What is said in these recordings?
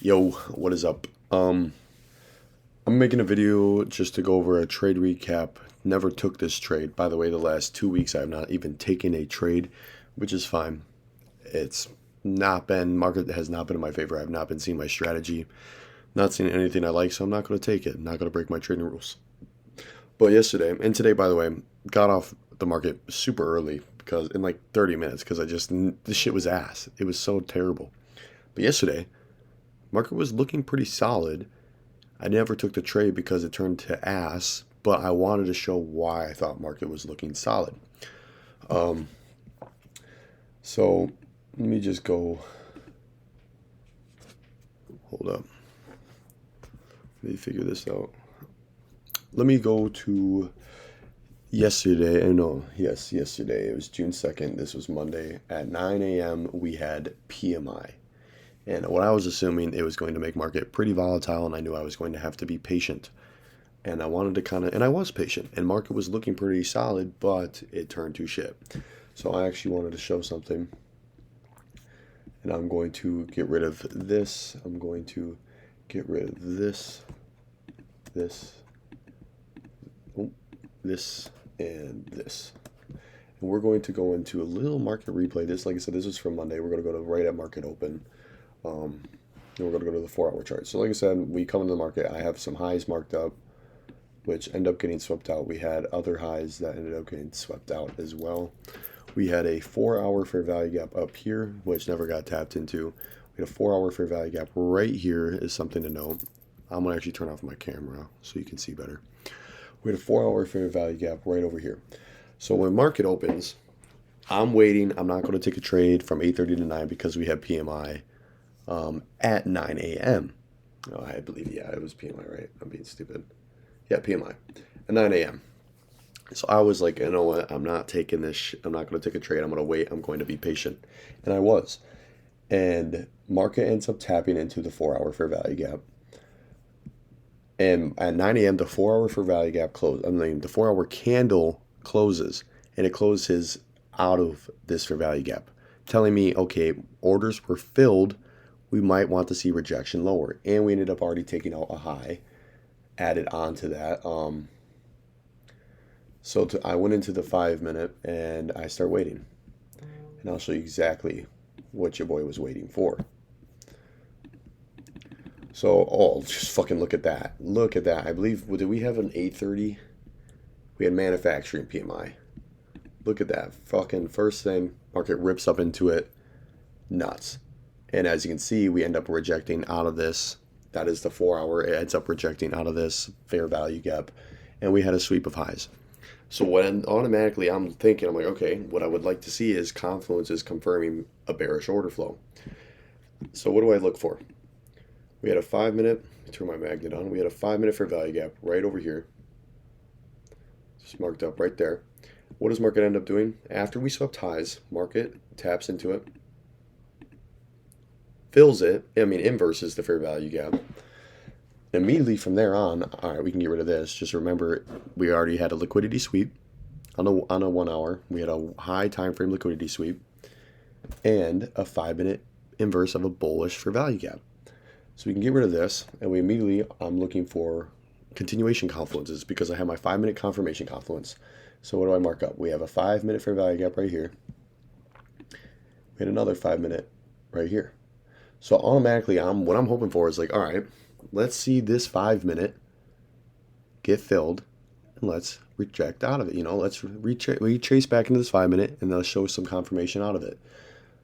Yo, what is up? I'm making a video just to go over a trade recap. Never took this trade. By the way, the last 2 weeks I have not even taken a trade, which is fine. It's not been, market has not been in my favor. I have not been seeing my strategy, not seeing anything I like, so I'm not going to take it. I'm not going to break my trading rules. But yesterday, and today, by the way, got off the market super early because in like 30 minutes because this shit was ass. It was so terrible. But yesterday, market was looking pretty solid. I never took the trade because it turned to ass, but I wanted to show why I thought market was looking solid. Um, so let me just go. Hold up. Let me figure this out. Let me go to yesterday. Yesterday. It was June 2nd. This was Monday. At 9 a.m., we had PMI. And what I was assuming, it was going to make market pretty volatile, and I knew I was going to have to be patient. And I wanted to and I was patient, and market was looking pretty solid, but it turned to shit. So I actually wanted to show something, and I'm going to get rid of this. I'm going to get rid of this, this, this, and this. And we're going to go into a little market replay. This, like I said, this is from Monday. We're going to go to right at market open. And we're going to go to the 4-hour chart. So like I said, we come into the market. I have some highs marked up, which end up getting swept out. We had other highs that ended up getting swept out as well. We had a 4-hour fair value gap up here, which never got tapped into. We had a 4-hour fair value gap right here is something to note. I'm going to actually turn off my camera so you can see better. We had a 4-hour fair value gap right over here. So when market opens, I'm waiting. I'm not going to take a trade from 8:30 to 9 because we have PMI at 9 a.m. Oh, I believe, yeah, it was PMI, right? I'm being stupid. Yeah, PMI at 9 a.m. So I was like, you know what? I'm not taking this. I'm not going to take a trade. I'm going to wait. I'm going to be patient. And I was. And market ends up tapping into the 4-hour fair value gap. And at 9 a.m., the 4-hour fair value gap closed. I mean, the 4-hour candle closes, and it closes out of this fair value gap, telling me, okay, orders were filled. We might want to see rejection lower. And we ended up already taking out a high added on to that. I went into the 5 minute and I start waiting. And I'll show you exactly what your boy was waiting for. So, oh, just fucking look at that. Look at that. I believe, did we have an 8:30? We had manufacturing PMI. Look at that. Fucking first thing, market rips up into it. Nuts. And as you can see, we end up rejecting out of this. That is the 4-hour. It ends up rejecting out of this fair value gap. And we had a sweep of highs. So when automatically I'm thinking, I'm like, okay, what I would like to see is Confluence is confirming a bearish order flow. So what do I look for? We had a 5-minute, turn my magnet on. We had a 5-minute fair value gap right over here. Just marked up right there. What does market end up doing? After we swept highs, market taps into it, fills it, inverses the fair value gap. Immediately from there on, all right, we can get rid of this. Just remember, we already had a liquidity sweep on a 1 hour. We had a high time frame liquidity sweep and a 5-minute inverse of a bullish fair value gap. So we can get rid of this, and I'm looking for continuation confluences because I have my 5-minute confirmation confluence. So what do I mark up? We have a 5-minute fair value gap right here. We had another 5-minute right here. So automatically, what I'm hoping for is like, all right, let's see this 5-minute get filled, and let's reject out of it. Let's retrace back into this 5-minute, and let's show some confirmation out of it.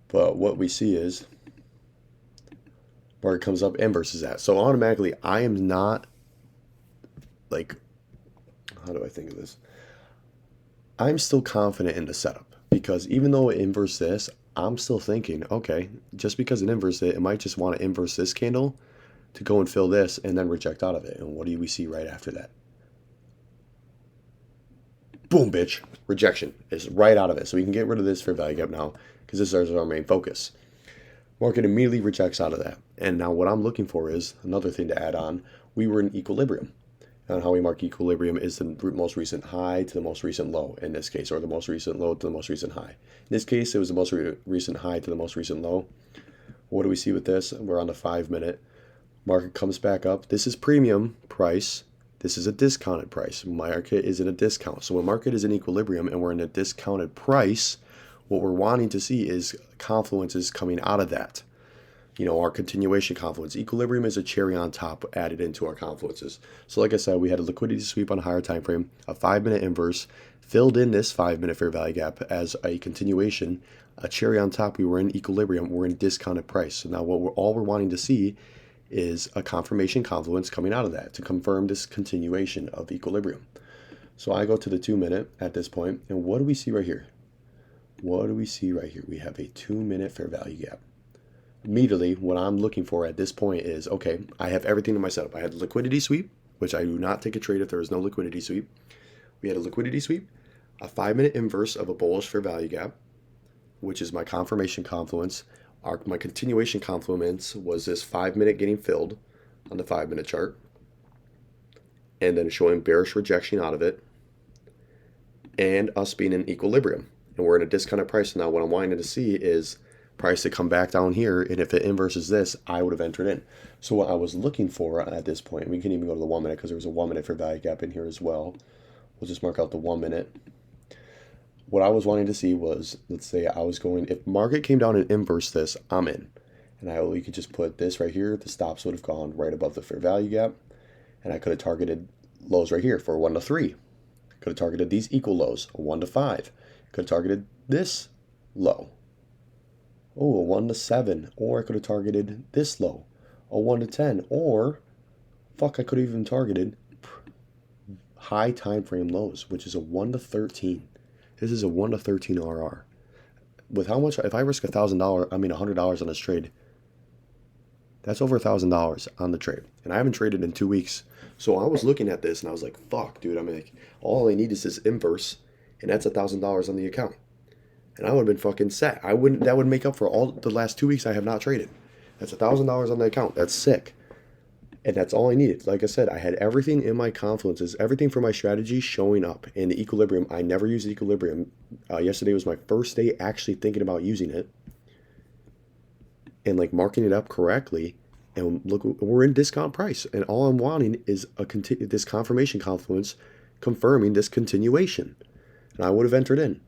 But what we see is market comes up and versus that. So automatically, I am not like, how do I think of this? I'm still confident in the setup because even though it inverts this, I'm still thinking, okay, just because it inverts it might just want to inverse this candle to go and fill this and then reject out of it. And what do we see right after that? Boom, bitch. Rejection is right out of it. So we can get rid of this fair value gap now because this is our main focus. Market immediately rejects out of that. And now what I'm looking for is another thing to add on. We were in equilibrium. And how we mark equilibrium is the most recent high to the most recent low in this case, or the most recent low to the most recent high. In this case, it was the most recent high to the most recent low. What do we see with this? We're on the 5-minute. Market comes back up. This is premium price. This is a discounted price. Market is in a discount. So when market is in equilibrium and we're in a discounted price, what we're wanting to see is confluences coming out of that. Our continuation confluence. Equilibrium is a cherry on top added into our confluences. So like I said, we had a liquidity sweep on a higher time frame, a 5-minute inverse, filled in this 5-minute fair value gap as a continuation, a cherry on top. We were in equilibrium, we're in discounted price. So now all we're wanting to see is a confirmation confluence coming out of that to confirm this continuation of equilibrium. So I go to the 2-minute at this point, and what do we see right here? What do we see right here? We have a 2-minute fair value gap. Immediately, what I'm looking for at this point is, okay, I have everything in my setup. I had the liquidity sweep, which I do not take a trade if there is no liquidity sweep. We had a liquidity sweep, a 5-minute inverse of a bullish fair value gap, which is my confirmation confluence. My continuation confluence was this 5-minute getting filled on the 5-minute chart, and then showing bearish rejection out of it, and us being in equilibrium. And we're in a discounted price. Now what I'm wanting to see is price to come back down here, and if it inverses this, I would have entered in. So what I was looking for at this point, we can even go to the 1-minute because there was a 1-minute fair value gap in here as well. We'll just mark out the 1-minute. What I was wanting to see was, let's say I was going, if market came down and inverse this, I'm in. And we could just put this right here. The stops would have gone right above the fair value gap. And I could have targeted lows right here for 1 to 3. Could have targeted these equal lows, a 1 to 5. Could have targeted this low. Oh, a 1 to 7. Or I could have targeted this low, a 1 to 10. Or, fuck, I could have even targeted high time frame lows, which is a 1 to 13. This is a 1 to 13 RR. With how much, if I risk $100 on this trade, that's over $1,000 on the trade. And I haven't traded in 2 weeks. So I was looking at this and I was like, fuck, dude, all I need is this inverse, and that's $1,000 on the account. And I would have been fucking set. That would make up for all the last 2 weeks I have not traded. That's $1,000 on the account. That's sick. And that's all I needed. Like I said, I had everything in my confluences, everything for my strategy showing up. In the equilibrium, I never used equilibrium. Yesterday was my first day actually thinking about using it and marking it up correctly. And look, we're in discount price. And all I'm wanting is this confirmation confluence confirming this continuation. And I would have entered in.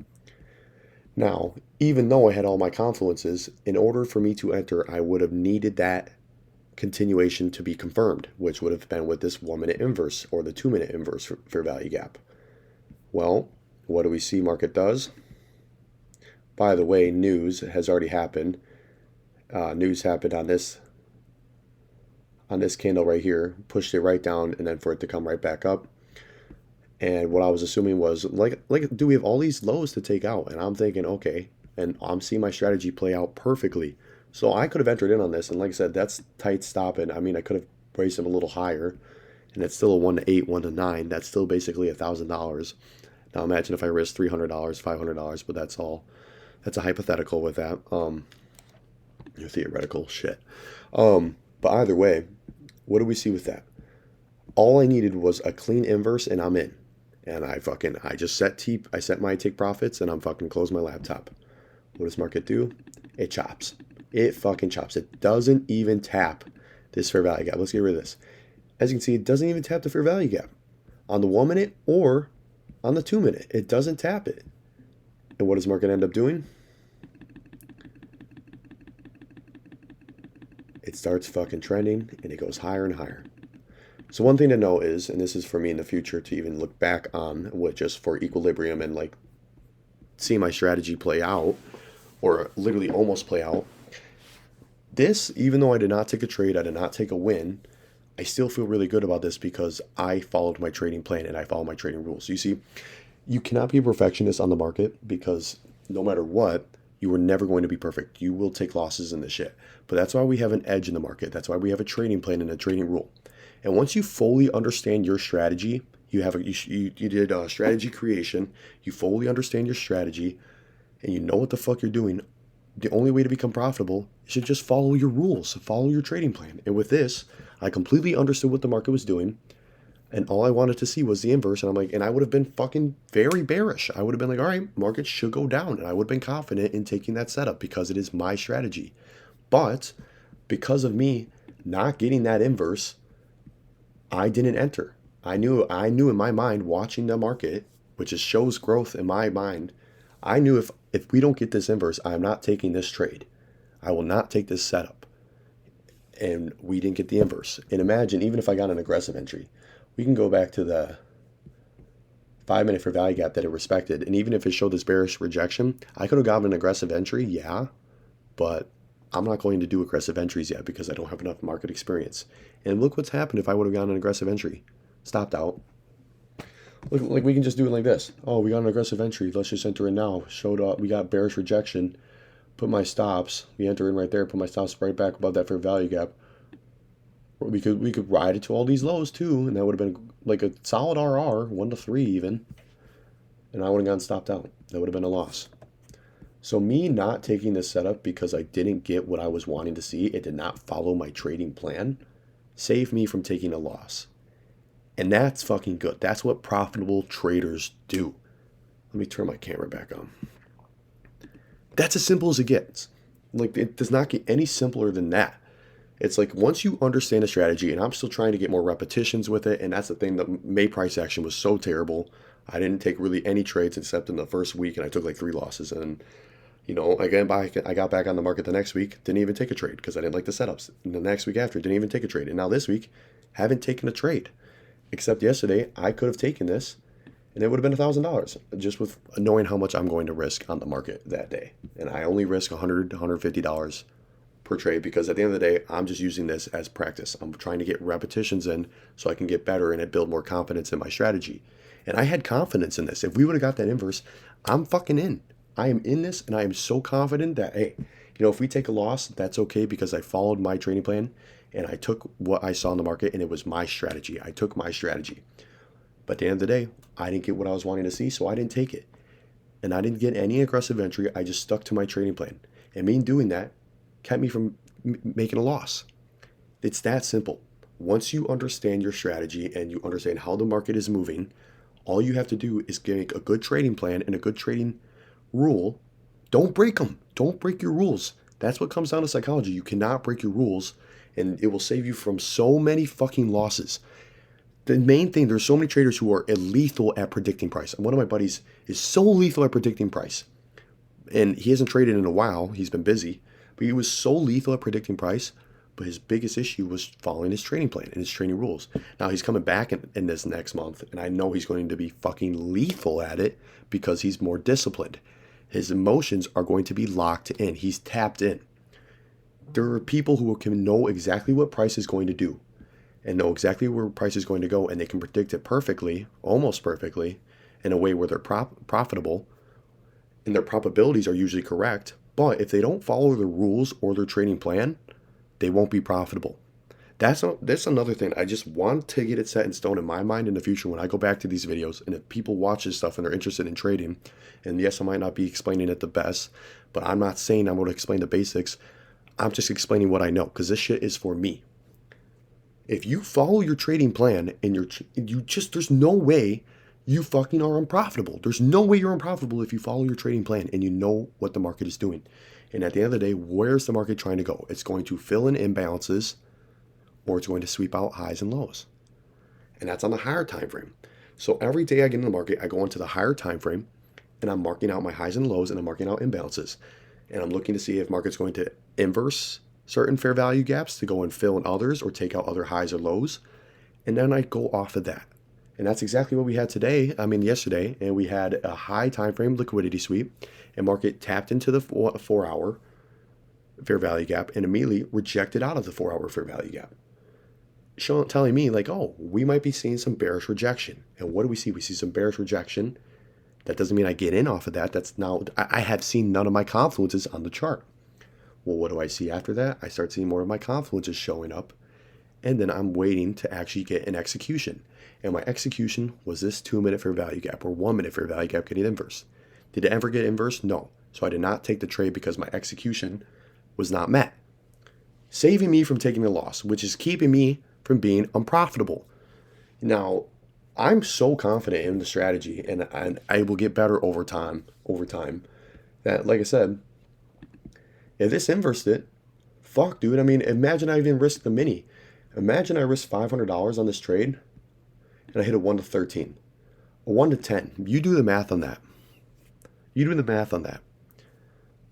Now, even though I had all my confluences, in order for me to enter, I would have needed that continuation to be confirmed, which would have been with this 1-minute inverse or the 2-minute inverse fair value gap. Well, what do we see market does? By the way, news has already happened. News happened on this candle right here, pushed it right down, and then for it to come right back up. And what I was assuming was, do we have all these lows to take out? And I'm thinking, okay, and I'm seeing my strategy play out perfectly. So I could have entered in on this, and like I said, that's tight stopping. I could have raised them a little higher, and it's still a 1 to 8, 1 to 9. That's still basically $1,000. Now imagine if I risked $300, $500, but that's a hypothetical with that. Your theoretical shit. But either way, what do we see with that? All I needed was a clean inverse, and I'm in. And I just set my take profits, and I'm fucking close my laptop. What does market do? It chops. It fucking chops. It doesn't even tap this fair value gap. Let's get rid of this. As you can see, it doesn't even tap the fair value gap on the 1-minute or on the 2-minute. It doesn't tap it. And what does market end up doing? It starts fucking trending, and it goes higher and higher. So one thing to know is, and this is for me in the future to even look back on, just for equilibrium and see my strategy play out, or literally almost play out. This, even though I did not take a trade, I did not take a win, I still feel really good about this because I followed my trading plan and I followed my trading rules. You see, you cannot be a perfectionist on the market because no matter what, you are never going to be perfect. You will take losses in this shit. But that's why we have an edge in the market. That's why we have a trading plan and a trading rule. And once you fully understand your strategy, you did strategy creation, you fully understand your strategy, and you know what the fuck you're doing, the only way to become profitable is to just follow your rules, follow your trading plan. And with this, I completely understood what the market was doing, and all I wanted to see was the inverse. And I would have been fucking very bearish. I would have been all right, market should go down. And I would have been confident in taking that setup because it is my strategy. But because of me not getting that inverse, I didn't enter. I knew in my mind, watching the market, which is shows growth in my mind, I knew if we don't get this inverse, I am not taking this trade. I will not take this setup. And we didn't get the inverse. And imagine, even if I got an aggressive entry, we can go back to the 5-minute fair value gap that it respected. And even if it showed this bearish rejection, I could have gotten an aggressive entry, yeah, but I'm not going to do aggressive entries yet because I don't have enough market experience. And look what's happened if I would have gotten an aggressive entry. Stopped out. Look, like we can just do it like this. Oh, we got an aggressive entry. Let's just enter in now. Showed up. We got bearish rejection. Put my stops. We enter in right there. Put my stops right back above that fair value gap. We could ride it to all these lows too, and that would have been like a solid RR, 1 to 3 even. And I would have gotten stopped out. That would have been a loss. So me not taking this setup because I didn't get what I was wanting to see, it did not follow my trading plan, saved me from taking a loss. And that's fucking good. That's what profitable traders do. Let me turn my camera back on. That's as simple as it gets. Like, it does not get any simpler than that. It's like once you understand a strategy, and I'm still trying to get more repetitions with it, and that's the thing, that May price action was so terrible. I didn't take really any trades except in the first week, and I took like 3 losses. And, you know, again, I got back on the market the next week, didn't even take a trade because I didn't like the setups. And the next week after, didn't even take a trade. And now this week, haven't taken a trade. Except yesterday, I could have taken this, and it would have been $1,000 just with knowing how much I'm going to risk on the market that day. And I only risk $100 to $150 per trade because at the end of the day, I'm just using this as practice. I'm trying to get repetitions in so I can get better and build more confidence in my strategy. And I had confidence in this. If we would have got that inverse, I'm fucking in. I am in this, and I am so confident that, hey, you know, if we take a loss, that's okay because I followed my trading plan and I took what I saw in the market, and it was my strategy. I took my strategy. But at the end of the day, I didn't get what I was wanting to see, so I didn't take it. And I didn't get any aggressive entry. I just stuck to my trading plan. And me doing that kept me from making a loss. It's that simple. Once you understand your strategy and you understand how the market is moving, all you have to do is make a good trading plan and a good trading rule. Don't break them. Don't break your rules. That's what comes down to psychology. You cannot break your rules, and it will save you from so many fucking losses. The main thing, there's so many traders who are lethal at predicting price. And one of my buddies is so lethal at predicting price. And he hasn't traded in a while. He's been busy. But he was so lethal at predicting price. But his biggest issue was following his trading plan and his trading rules. Now he's coming back in this next month. And I know he's going to be fucking lethal at it because he's more disciplined. His emotions are going to be locked in. He's tapped in. There are people who can know exactly what price is going to do and know exactly where price is going to go, and they can predict it perfectly, almost perfectly, in a way where they're profitable, and their probabilities are usually correct. But if they don't follow the rules or their trading plan, they won't be profitable. That's another thing. I just want to get it set in stone in my mind in the future when I go back to these videos, and if people watch this stuff and they're interested in trading, and yes, I might not be explaining it the best, but I'm not saying I'm going to explain the basics. I'm just explaining what I know because this shit is for me. If you follow your trading plan and there's no way you fucking are unprofitable. There's no way you're unprofitable if you follow your trading plan and you know what the market is doing. And at the end of the day, where's the market trying to go? It's going to fill in imbalances, or it's going to sweep out highs and lows. And that's on the higher time frame. So every day I get in the market, I go into the higher time frame and I'm marking out my highs and lows and I'm marking out imbalances. And I'm looking to see if market's going to inverse certain fair value gaps to go and fill in others or take out other highs or lows. And then I go off of that. And that's exactly what we had yesterday. And we had a high time frame liquidity sweep, and market tapped into the 4-hour fair value gap and immediately rejected out of the 4-hour fair value gap. Telling me like, oh, we might be seeing some bearish rejection. And what do we see? We see some bearish rejection. That doesn't mean I get in off of that. I have seen none of my confluences on the chart. Well, what do I see after that? I start seeing more of my confluences showing up. And then I'm waiting to actually get an execution. And my execution was this 2-minute fair value gap or 1-minute fair value gap getting inverse. Did it ever get inverse? No. So I did not take the trade because my execution was not met. Saving me from taking a loss, which is keeping me from being unprofitable. Now, I'm so confident in the strategy, and I will get better over time, that, like I said, if this inversed it, Fuck, dude. I mean, imagine I even risked the mini. Imagine I risked $500 on this trade and I hit a 1 to 13, a 1 to 10. You do the math on that. You do the math on that.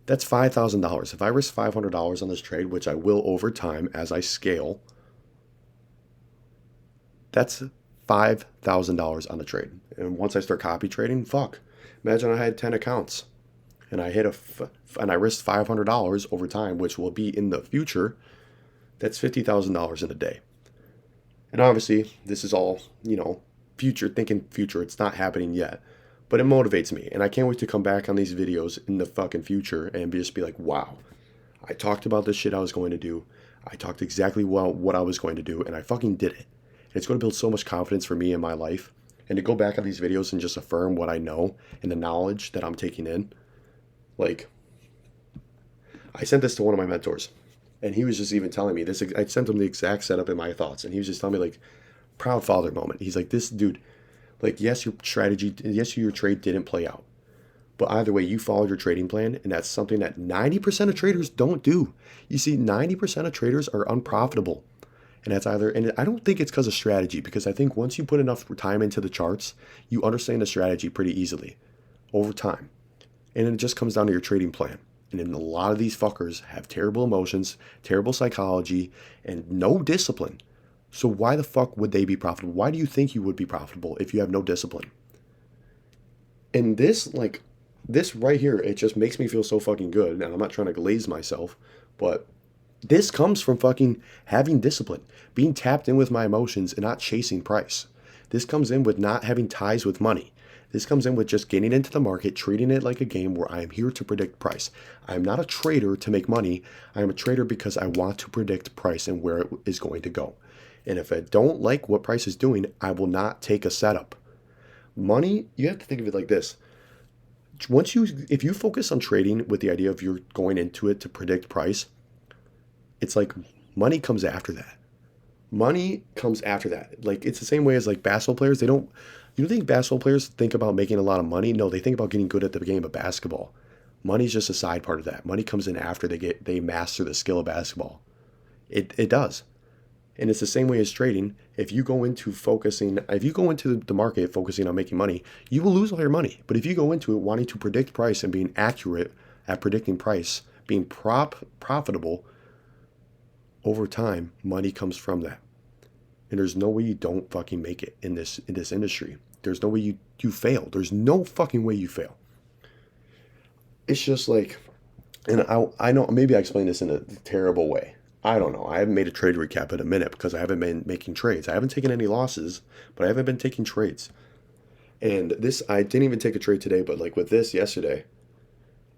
That's $5,000. If I risk $500 on this trade, which I will over time as I scale, that's $5,000 on the trade. And once I start copy trading, fuck. Imagine I had 10 accounts and I and I risked $500 over time, which will be in the future. That's $50,000 in a day. And obviously, this is all, future, thinking future. It's not happening yet. But it motivates me. And I can't wait to come back on these videos in the fucking future and just be like, wow, I talked about this shit I was going to do. I talked exactly what I was going to do, and I fucking did it. And it's going to build so much confidence for me in my life. And to go back on these videos and just affirm what I know and the knowledge that I'm taking in. Like, I sent this to one of my mentors. And he was just even telling me this. I sent him the exact setup in my thoughts. And he was just telling me, like, proud father moment. He's like, this dude, like, yes, your trade didn't play out. But either way, you followed your trading plan. And that's something that 90% of traders don't do. You see, 90% of traders are unprofitable. And and I don't think it's because of strategy, because I think once you put enough time into the charts, you understand the strategy pretty easily over time. And it just comes down to your trading plan. And then a lot of these fuckers have terrible emotions, terrible psychology, and no discipline. So why the fuck would they be profitable? Why do you think you would be profitable if you have no discipline? And this right here, it just makes me feel so fucking good. And I'm not trying to glaze myself, but this comes from fucking having discipline, being tapped in with my emotions and not chasing price. This comes in with not having ties with money. This comes in with just getting into the market, treating it like a game where I am here to predict price. I am not a trader to make money. I am a trader because I want to predict price and where it is going to go. And if I don't like what price is doing, I will not take a setup. Money, you have to think of it like this. If you focus on trading with the idea of you're going into it to predict price, it's like money comes after that. Money comes after that. Like, it's the same way as like basketball players. You don't think basketball players think about making a lot of money? No, they think about getting good at the game of basketball. Money's just a side part of that. Money comes in after they master the skill of basketball. It does. And it's the same way as trading. If you go into the market focusing on making money, you will lose all your money. But if you go into it wanting to predict price and being accurate at predicting price, being profitable, over time, money comes from that. And there's no way you don't fucking make it in this industry. There's no way you fail. There's no fucking way you fail. It's just like, and I know maybe I explained this in a terrible way. I don't know. I haven't made a trade recap in a minute because I haven't been making trades. I haven't taken any losses, but I haven't been taking trades. And I didn't even take a trade today, but like with this yesterday,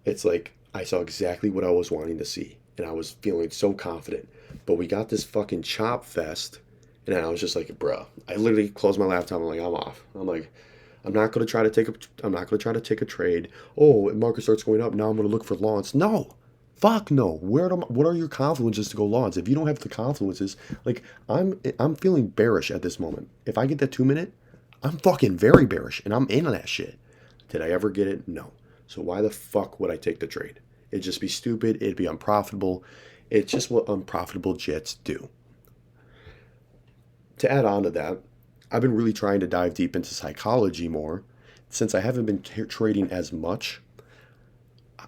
it's like I saw exactly what I was wanting to see. And I was feeling so confident. But we got this fucking chop fest. And I was just like, bruh. I literally closed my laptop. I'm like, I'm off. I'm like, I'm not gonna try to take a trade. Oh, if market starts going up, now I'm gonna look for longs. No. Fuck no. What are your confluences to go longs? If you don't have the confluences, like I'm feeling bearish at this moment. If I get that 2 minute, I'm fucking very bearish and I'm in that shit. Did I ever get it? No. So why the fuck would I take the trade? It'd just be stupid. It'd be unprofitable. It's just what unprofitable jets do. To add on to that, I've been really trying to dive deep into psychology more. Since I haven't been trading as much,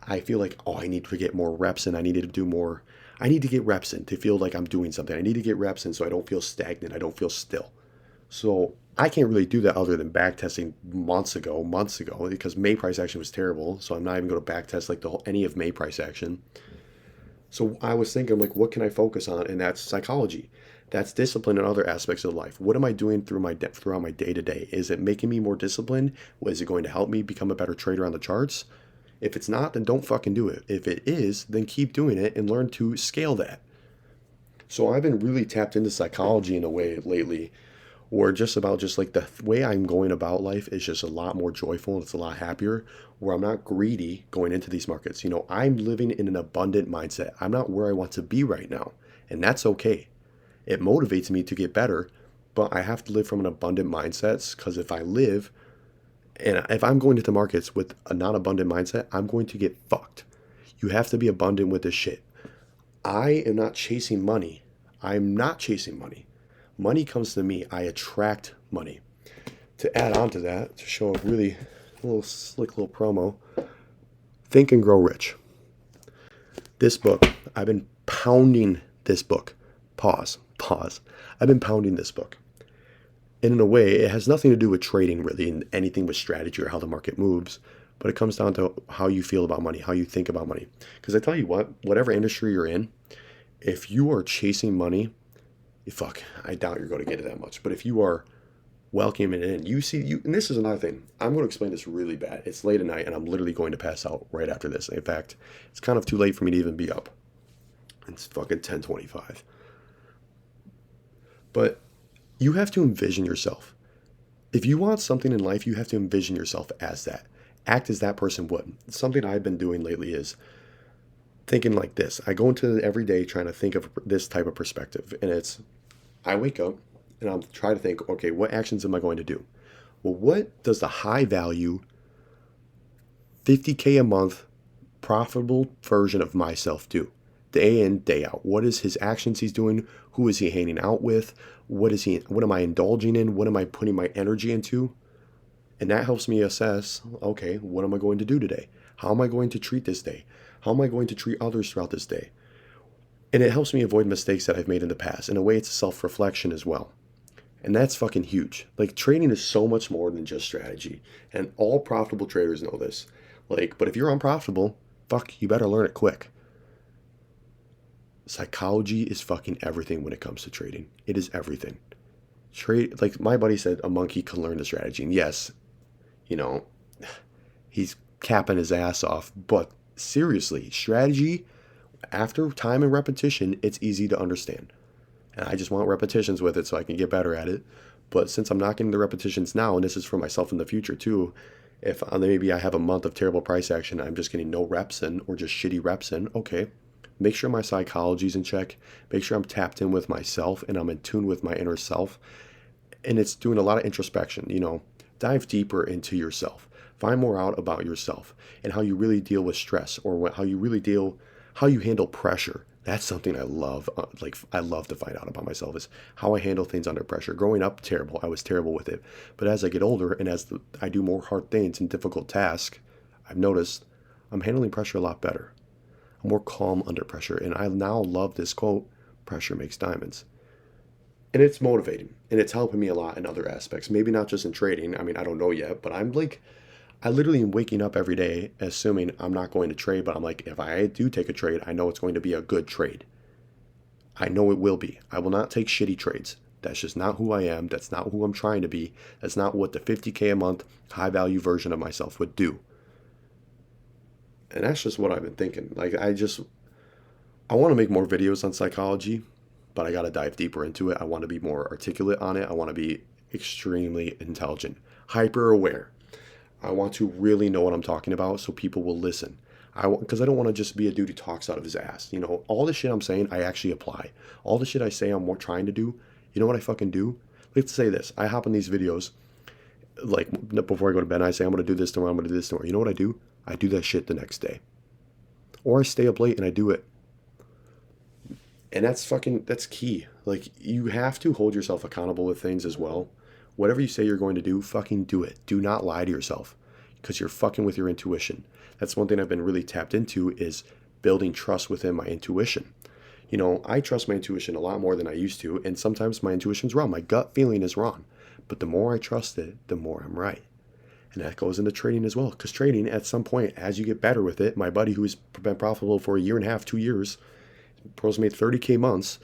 I feel like, I need to get more reps in. I need to do more. I need to get reps in to feel like I'm doing something. I need to get reps in so I don't feel stagnant. I don't feel still. So I can't really do that other than backtesting months ago, because May price action was terrible. So I'm not even going to backtest like any of May price action. So I was thinking, like, what can I focus on? And that's psychology. That's discipline in other aspects of life. What am I doing throughout my day-to-day? Is it making me more disciplined? Is it going to help me become a better trader on the charts? If it's not, then don't fucking do it. If it is, then keep doing it and learn to scale that. So I've been really tapped into psychology in a way lately, or just like the way I'm going about life is just a lot more joyful and it's a lot happier, where I'm not greedy going into these markets. I'm living in an abundant mindset. I'm not where I want to be right now, and that's okay. It motivates me to get better, but I have to live from an abundant mindset, because if I'm going into markets with a non-abundant mindset, I'm going to get fucked. You have to be abundant with this shit. I am not chasing money. I'm not chasing money. Money comes to me. I attract money. To add on to that, to show a little slick little promo, Think and Grow Rich. This book, I've been pounding this book. Pause. I've been pounding this book. And in a way, it has nothing to do with trading really and anything with strategy or how the market moves, but it comes down to how you feel about money, how you think about money. Because I tell you what, whatever industry you're in, if you are chasing money, I doubt you're going to get it that much. But if you are welcoming it in, and this is another thing. I'm going to explain this really bad. It's late at night, and I'm literally going to pass out right after this. In fact, it's kind of too late for me to even be up. It's fucking 10:25. But you have to envision yourself. If you want something in life, you have to envision yourself as that. Act as that person would. Something I've been doing lately is thinking like this. I go into every day trying to think of this type of perspective. And I wake up and I'm trying to think, okay, what actions am I going to do? Well, what does the high value 50K a month profitable version of myself do? Day in, day out. What is his actions he's doing? Who is he hanging out with? What am I indulging in? What am I putting my energy into? And that helps me assess, okay, what am I going to do today? How am I going to treat this day? How am I going to treat others throughout this day? And it helps me avoid mistakes that I've made in the past. In a way, it's a self-reflection as well. And that's fucking huge. Like, trading is so much more than just strategy. And all profitable traders know this. But if you're unprofitable, you better learn it quick. Psychology is fucking everything when it comes to trading. It is everything. Like my buddy said, a monkey can learn the strategy. And yes, he's capping his ass off. But seriously, strategy, after time and repetition, it's easy to understand. And I just want repetitions with it so I can get better at it. But since I'm not getting the repetitions now, and this is for myself in the future too, if maybe I have a month of terrible price action, I'm just getting no reps in or just shitty reps in, okay. Make sure my psychology's in check. Make sure I'm tapped in with myself and I'm in tune with my inner self. And it's doing a lot of introspection, dive deeper into yourself. Find more out about yourself and how you really deal with stress or how you handle pressure. That's something I love. I love to find out about myself is how I handle things under pressure. Growing up, I was terrible with it. But as I get older and I do more hard things and difficult tasks, I've noticed I'm handling pressure a lot better. I'm more calm under pressure. And I now love this quote, pressure makes diamonds. And it's motivating. And it's helping me a lot in other aspects. Maybe not just in trading. I mean, I don't know yet. But I literally am waking up every day assuming I'm not going to trade. But I'm like, if I do take a trade, I know it's going to be a good trade. I know it will be. I will not take shitty trades. That's just not who I am. That's not who I'm trying to be. That's not what the 50K a month high value version of myself would do. And that's just what I've been thinking. I want to make more videos on psychology, but I got to dive deeper into it. I want to be more articulate on it. I want to be extremely intelligent, hyper aware. I want to really know what I'm talking about so people will listen. Because I don't want to just be a dude who talks out of his ass. All the shit I'm saying, I actually apply. All the shit I say I'm more trying to do, you know what I fucking do? Let's say this. I hop in these videos, before I go to bed, I say I'm going to do this tomorrow, I'm going to do this tomorrow. You know what I do? I do that shit the next day. Or I stay up late and I do it. And that's key. You have to hold yourself accountable with things as well. Whatever you say you're going to do, fucking do it. Do not lie to yourself because you're fucking with your intuition. That's one thing I've been really tapped into is building trust within my intuition. I trust my intuition a lot more than I used to. And sometimes my intuition's wrong. My gut feeling is wrong. But the more I trust it, the more I'm right. And that goes into trading as well. Because trading, at some point, as you get better with it, my buddy who's been profitable for a year and a half, 2 years, pros made 30K months,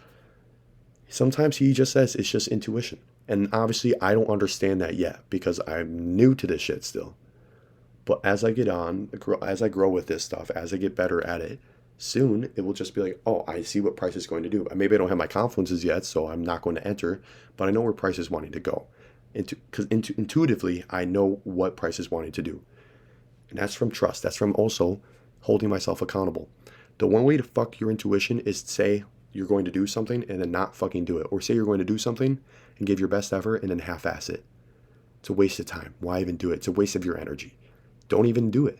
sometimes he just says it's just intuition. And obviously, I don't understand that yet because I'm new to this shit still. But as I grow with this stuff, as I get better at it, soon it will just be like, oh, I see what price is going to do. Maybe I don't have my confluences yet, so I'm not going to enter, but I know where price is wanting to go. Because intuitively, I know what price is wanting to do. And that's from trust. That's from also holding myself accountable. The one way to fuck your intuition is to say you're going to do something and then not fucking do it. Or say you're going to do something and give your best effort and then half-ass it. It's a waste of time. Why even do it? It's a waste of your energy. Don't even do it.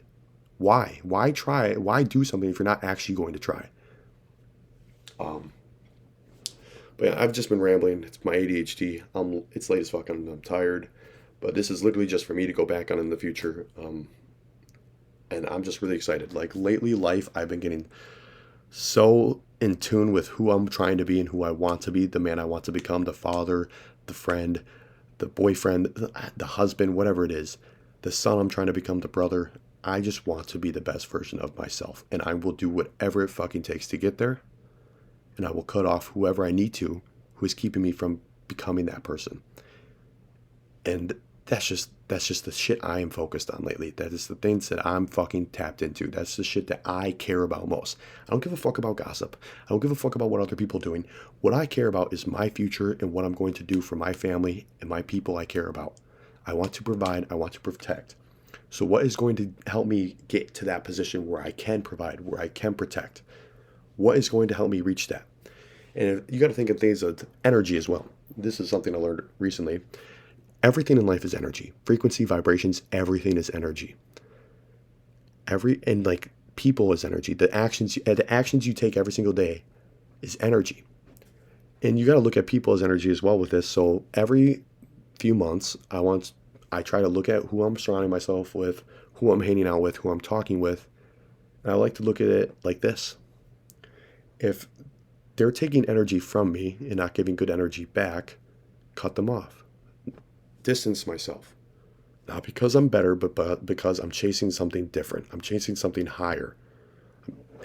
Why? Why try? Why do something if you're not actually going to try? Um, but yeah, I've just been rambling. It's my ADHD. It's late as fuck. I'm tired. But this is literally just for me to go back on in the future. And I'm just really excited. Like lately, life, I've been getting so in tune with who I'm trying to be and who I want to be, the man I want to become, the father, the friend, the boyfriend, the husband, whatever it is, the son I'm trying to become, the brother. I just want to be the best version of myself. And I will do whatever it fucking takes to get there. And I will cut off whoever I need to who is keeping me from becoming that person. And that's just the shit I am focused on lately. That is the things that I'm fucking tapped into. That's the shit that I care about most. I don't give a fuck about gossip. I don't give a fuck about what other people are doing. What I care about is my future and what I'm going to do for my family and my people I care about. I want to provide, I want to protect. So what is going to help me get to that position where I can provide, where I can protect? What is going to help me reach that? And you got to think of things of energy as well. This is something I learned recently. Everything in life is energy. Frequency, vibrations, everything is energy. And like people is energy. The actions you take every single day is energy. And you got to look at people as energy as well with this. So every few months, I try to look at who I'm surrounding myself with, who I'm hanging out with, who I'm talking with. And I like to look at it like this. If they're taking energy from me and not giving good energy back, cut them off. Distance myself. Not because I'm better, but because I'm chasing something different. I'm chasing something higher.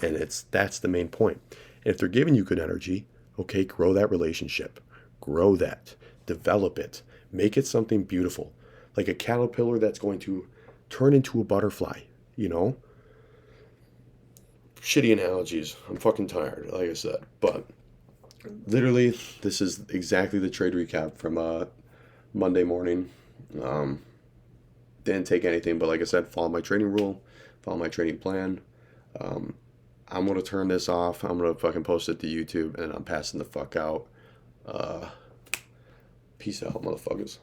And that's the main point. And if they're giving you good energy, okay, grow that relationship. Grow that. Develop it. Make it something beautiful. Like a caterpillar that's going to turn into a butterfly, you know? Shitty analogies. I'm fucking tired, like I said. But literally, this is exactly the trade recap from Monday morning. Didn't take anything, but like I said, follow my trading rule, follow my trading plan. Um, I'm gonna turn this off. I'm gonna fucking post it to YouTube, and I'm passing the fuck out. Uh, Peace out, motherfuckers.